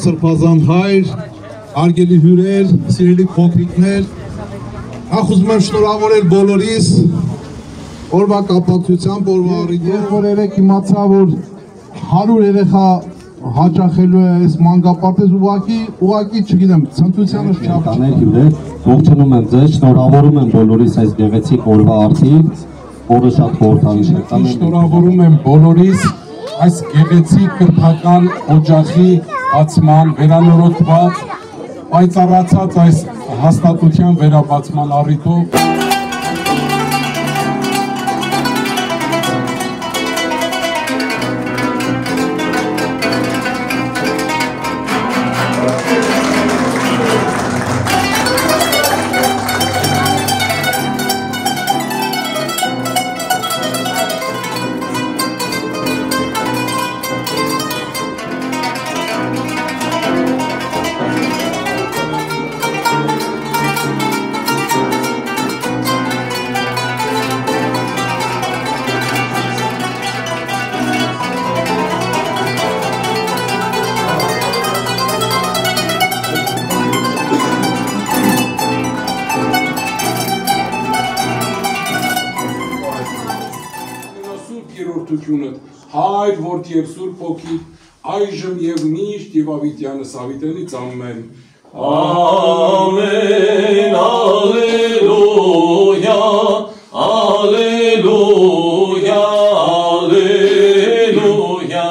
Սրբազան հայր, արգելի հյուրեր, սիրելի փոքրիկներ, ուզում եմ շնորհավորել բոլորիս, օրվա կապակցությամբ, օրվա առիթով, որ երեք իմացա, որ 100 երեխա հաճախելու է այս մանկապարտեզ, ուղղակի չգիտեմ, ցնծությանս չափ չկա։ Հյուրեր, ողջունում եմ ձեզ, շնորհավորում եմ բոլորիս այս գեղեցիկ օրվա արդիվ, օրը շատ խորհրդանիշ է։ Շնորհավորում եմ բոլորիս այս գեղեցիկ կրթական օջախի բացման, վերանորոգված, պայծառացած այս հաստատության վերաբացման առիթով հայր, որդի և սուրբ հոգի, այժմ և միշտ և ավիտյանս ավիտենից ամեն։ Ամեն, ալելույա, ալելույա, ալելույա։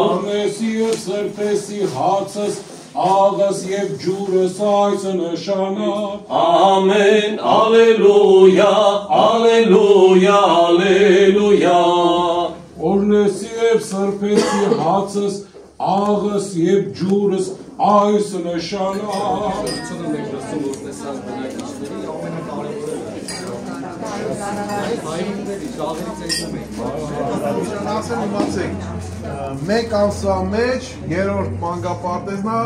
Օրնեսի և սրտեսի հացս, աղս և ջուրս այսը նշանակ։ Ամեն, ալելույա, ալելույա, ալելույա։ Օրնեսի և սրպեսի հացս, աղս և ջուրս այս նշանակ։ Մեկ ամսվա մեջ երրորդ մանկապարտեզն է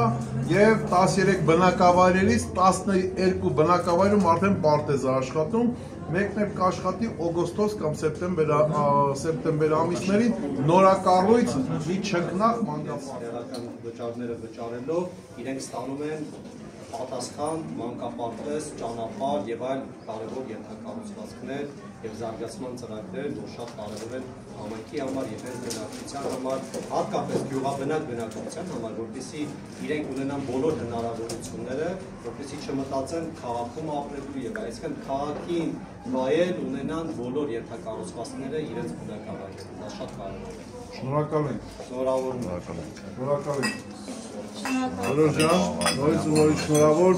և 13 բնակավայրերից 12 բնակավայրում արդեն պարտեզ է աշխատում, մեկն էլ կաշխատի օգոստոս կամ սեպտեմբեր ամիսներին նորակառույց մի չքնաղ մանկապարտեզ վճարները վճարելով իրենք ստանում են պատասխան, մանկապարտեզ, ճանապարհ եւ այլ կարևոր ենթակառուցվածքներ եւ զարգացման ծրագրեր, որ շատ կարևոր են համայնքի համար եւ հենց բնակչության համար, հատկապես գյուղաբնակ բնակչության համար, որպեսզի իրենք ունենան բոլոր հնարավորությունները, որպեսզի չմտածեն քաղաքում ապրելու եւ այսինքն քաղաքին վայել ունենան բոլոր ենթակառուցվածքները իրենց բնակավայրերում։ Դա շատ կարևոր է։ Շնորհակալ ենք։ Շնորհավորում ենք։ Շնորհակալ ենք։ Հալո ջան, նորից շնորհավոր։